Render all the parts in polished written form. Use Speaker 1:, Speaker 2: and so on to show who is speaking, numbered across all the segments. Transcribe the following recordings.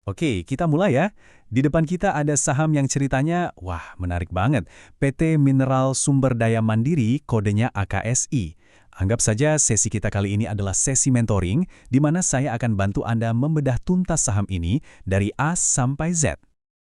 Speaker 1: Oke, kita mulai ya. Di depan kita ada saham yang ceritanya, wah menarik banget. PT Mineral Sumber Daya Mandiri, kodenya AKSI. Anggap saja sesi kita kali ini adalah sesi mentoring, di mana saya akan bantu Anda membedah tuntas saham ini dari A sampai Z.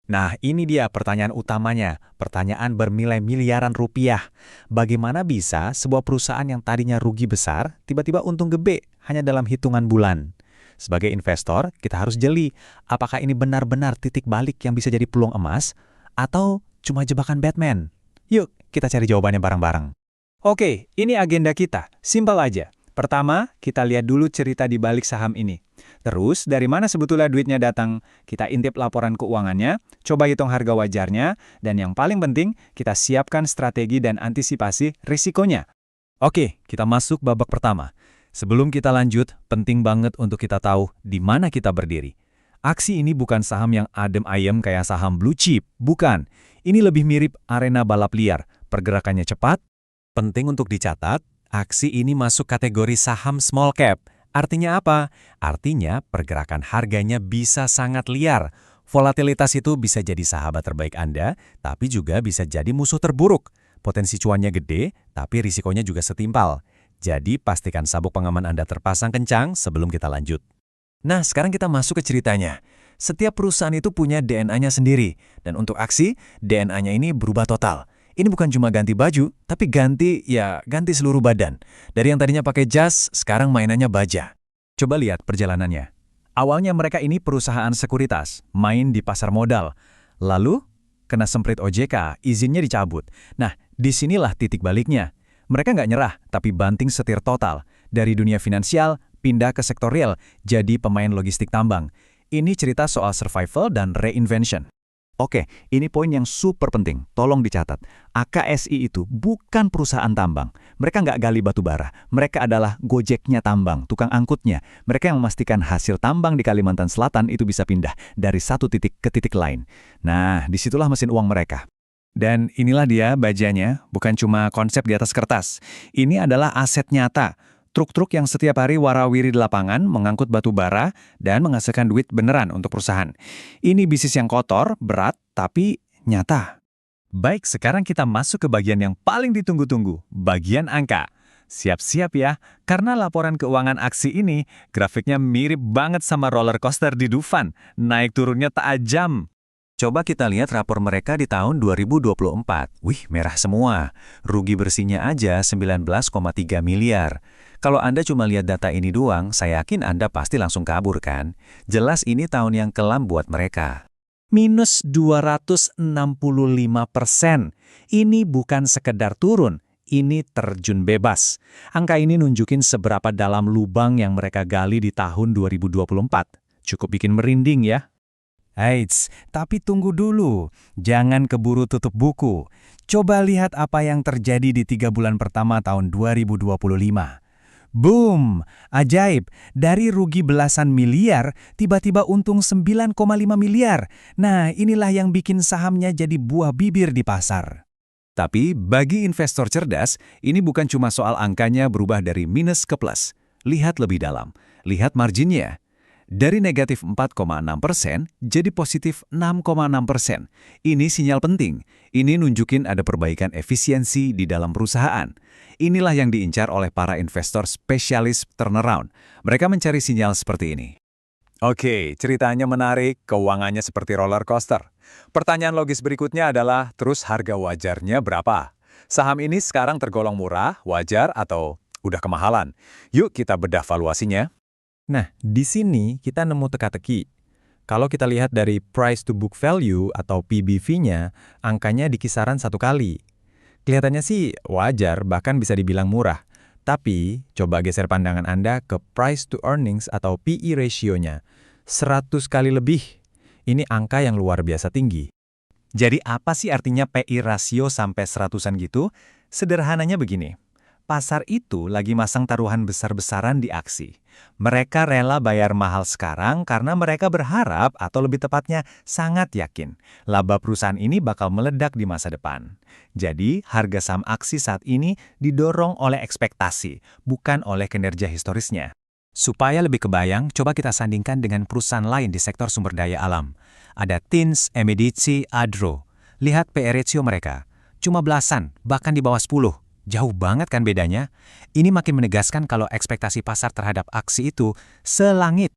Speaker 2: Nah, ini dia pertanyaan utamanya. Pertanyaan bernilai miliaran rupiah. Bagaimana bisa sebuah perusahaan yang tadinya rugi besar, tiba-tiba untung gede hanya dalam hitungan bulan? Sebagai investor, kita harus jeli. Apakah ini benar-benar titik balik yang bisa jadi peluang emas? Atau cuma jebakan Batman? Yuk, kita cari jawabannya bareng-bareng.
Speaker 3: Oke, ini agenda kita. Simpel aja. Pertama, kita lihat dulu cerita di balik saham ini. Terus, dari mana sebetulnya duitnya datang? Kita intip laporan keuangannya, coba hitung harga wajarnya, dan yang paling penting, kita siapkan strategi dan antisipasi risikonya.
Speaker 1: Oke, kita masuk babak pertama. Sebelum kita lanjut, penting banget untuk kita tahu di mana kita berdiri. Aksi ini bukan saham yang adem ayem kayak saham blue chip, bukan. Ini lebih mirip arena balap liar, pergerakannya cepat. Penting untuk dicatat, aksi ini masuk kategori saham small cap. Artinya apa? Artinya pergerakan harganya bisa sangat liar. Volatilitas itu bisa jadi sahabat terbaik Anda, tapi juga bisa jadi musuh terburuk. Potensi cuannya gede, tapi risikonya juga setimpal. Jadi pastikan sabuk pengaman Anda terpasang kencang sebelum kita lanjut. Nah, sekarang kita masuk ke ceritanya. Setiap perusahaan itu punya DNA-nya sendiri. Dan untuk aksi, DNA-nya ini berubah total. Ini bukan cuma ganti baju, tapi ganti seluruh badan. Dari yang tadinya pakai jas, sekarang mainannya baja. Coba lihat perjalanannya. Awalnya mereka ini perusahaan sekuritas, main di pasar modal. Lalu, kena semprit OJK, izinnya dicabut. Nah, disinilah titik baliknya. Mereka nggak nyerah, tapi banting setir total. Dari dunia finansial, pindah ke sektor real, jadi pemain logistik tambang. Ini cerita soal survival dan reinvention.
Speaker 2: Oke, ini poin yang super penting. Tolong dicatat. AKSI itu bukan perusahaan tambang. Mereka nggak gali batu bara. Mereka adalah Gojeknya tambang, tukang angkutnya. Mereka yang memastikan hasil tambang di Kalimantan Selatan itu bisa pindah dari satu titik ke titik lain. Nah, disitulah mesin uang mereka.
Speaker 3: Dan inilah dia bajanya, bukan cuma konsep di atas kertas. Ini adalah aset nyata. Truk-truk yang setiap hari warawiri di lapangan mengangkut batu bara dan menghasilkan duit beneran untuk perusahaan. Ini bisnis yang kotor, berat, tapi nyata.
Speaker 1: Baik, sekarang kita masuk ke bagian yang paling ditunggu-tunggu, bagian angka. Siap-siap ya, karena laporan keuangan aksi ini, grafiknya mirip banget sama roller coaster di Dufan. Naik turunnya tajam.
Speaker 2: Coba kita lihat rapor mereka di tahun 2024. Wih, merah semua. Rugi bersihnya aja 19,3 miliar. Kalau Anda cuma lihat data ini doang, saya yakin Anda pasti langsung kabur kan? Jelas ini tahun yang kelam buat mereka.
Speaker 3: Minus 265%. Ini bukan sekedar turun, ini terjun bebas. Angka ini nunjukin seberapa dalam lubang yang mereka gali di tahun 2024. Cukup bikin merinding ya.
Speaker 1: Eits, tapi tunggu dulu. Jangan keburu tutup buku. Coba lihat apa yang terjadi di 3 bulan pertama tahun 2025. Boom! Ajaib! Dari rugi belasan miliar, tiba-tiba untung 9,5 miliar. Nah, inilah yang bikin sahamnya jadi buah bibir di pasar. Tapi bagi investor cerdas, ini bukan cuma soal angkanya berubah dari minus ke plus. Lihat lebih dalam. Lihat marginnya. Dari negatif 4,6% jadi positif 6,6%. Ini sinyal penting. Ini nunjukin ada perbaikan efisiensi di dalam perusahaan. Inilah yang diincar oleh para investor spesialis turnaround. Mereka mencari sinyal seperti ini.
Speaker 3: Oke, ceritanya menarik, keuangannya seperti roller coaster. Pertanyaan logis berikutnya adalah, terus harga wajarnya berapa? Saham ini sekarang tergolong murah, wajar, atau udah kemahalan? Yuk kita bedah valuasinya.
Speaker 1: Nah, di sini kita nemu teka-teki. Kalau kita lihat dari price to book value atau PBV-nya, angkanya di kisaran 1 kali. Kelihatannya sih wajar, bahkan bisa dibilang murah. Tapi, coba geser pandangan Anda ke price to earnings atau PE ratio-nya. 100 kali lebih. Ini angka yang luar biasa tinggi. Jadi apa sih artinya PI rasio sampai 100-an gitu? Sederhananya begini. Pasar itu lagi masang taruhan besar-besaran di aksi. Mereka rela bayar mahal sekarang karena mereka berharap, atau lebih tepatnya sangat yakin, laba perusahaan ini bakal meledak di masa depan. Jadi, harga saham aksi saat ini didorong oleh ekspektasi, bukan oleh kinerja historisnya.
Speaker 2: Supaya lebih kebayang, coba kita sandingkan dengan perusahaan lain di sektor sumber daya alam. Ada Tins, Emedici, Adro. Lihat PE ratio mereka. Cuma belasan, bahkan di bawah 10. Jauh banget kan bedanya? Ini makin menegaskan kalau ekspektasi pasar terhadap aksi itu selangit.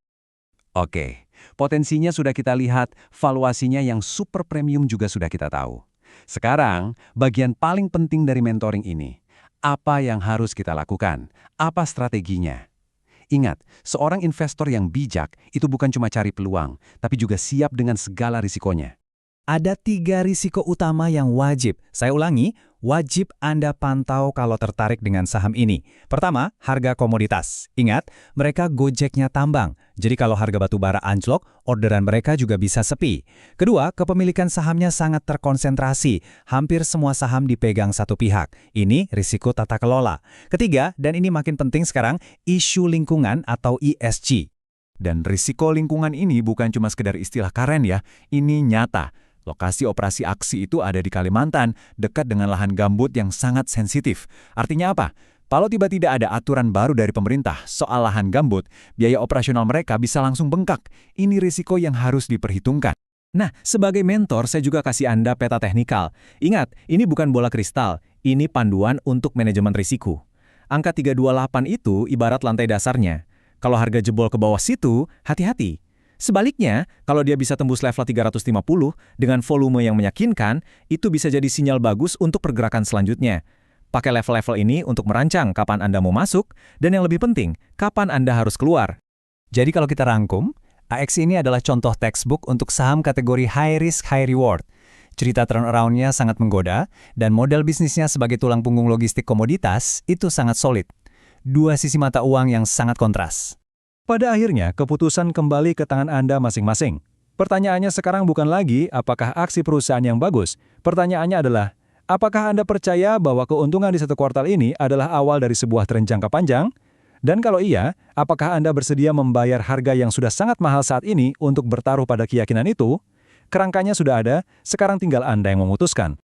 Speaker 1: Oke, potensinya sudah kita lihat, valuasinya yang super premium juga sudah kita tahu. Sekarang, bagian paling penting dari mentoring ini. Apa yang harus kita lakukan? Apa strateginya? Ingat, seorang investor yang bijak itu bukan cuma cari peluang, tapi juga siap dengan segala risikonya.
Speaker 3: Ada 3 risiko utama yang wajib. Saya ulangi, wajib Anda pantau kalau tertarik dengan saham ini. Pertama, harga komoditas. Ingat, mereka gojeknya tambang. Jadi kalau harga batu bara anjlok, orderan mereka juga bisa sepi. Kedua, kepemilikan sahamnya sangat terkonsentrasi. Hampir semua saham dipegang satu pihak. Ini risiko tata kelola. Ketiga, dan ini makin penting sekarang, isu lingkungan atau ESG.
Speaker 1: Dan risiko lingkungan ini bukan cuma sekedar istilah keren ya, ini nyata. Lokasi operasi aksi itu ada di Kalimantan, dekat dengan lahan gambut yang sangat sensitif. Artinya apa? Kalau tiba-tiba ada aturan baru dari pemerintah soal lahan gambut, biaya operasional mereka bisa langsung bengkak. Ini risiko yang harus diperhitungkan.
Speaker 3: Nah, sebagai mentor, saya juga kasih Anda peta teknikal. Ingat, ini bukan bola kristal, ini panduan untuk manajemen risiko. Angka 328 itu ibarat lantai dasarnya. Kalau harga jebol ke bawah situ, hati-hati. Sebaliknya, kalau dia bisa tembus level 350 dengan volume yang meyakinkan, itu bisa jadi sinyal bagus untuk pergerakan selanjutnya. Pakai level-level ini untuk merancang kapan Anda mau masuk, dan yang lebih penting, kapan Anda harus keluar. Jadi kalau kita rangkum, AX ini adalah contoh textbook untuk saham kategori high risk, high reward. Cerita turnaround-nya sangat menggoda, dan model bisnisnya sebagai tulang punggung logistik komoditas itu sangat solid. 2 sisi mata uang yang sangat kontras. Pada akhirnya, keputusan kembali ke tangan Anda masing-masing. Pertanyaannya sekarang bukan lagi apakah aksi perusahaan yang bagus. Pertanyaannya adalah, apakah Anda percaya bahwa keuntungan di 1 kuartal ini adalah awal dari sebuah tren jangka panjang? Dan kalau iya, apakah Anda bersedia membayar harga yang sudah sangat mahal saat ini untuk bertaruh pada keyakinan itu? Kerangkanya sudah ada, sekarang tinggal Anda yang memutuskan.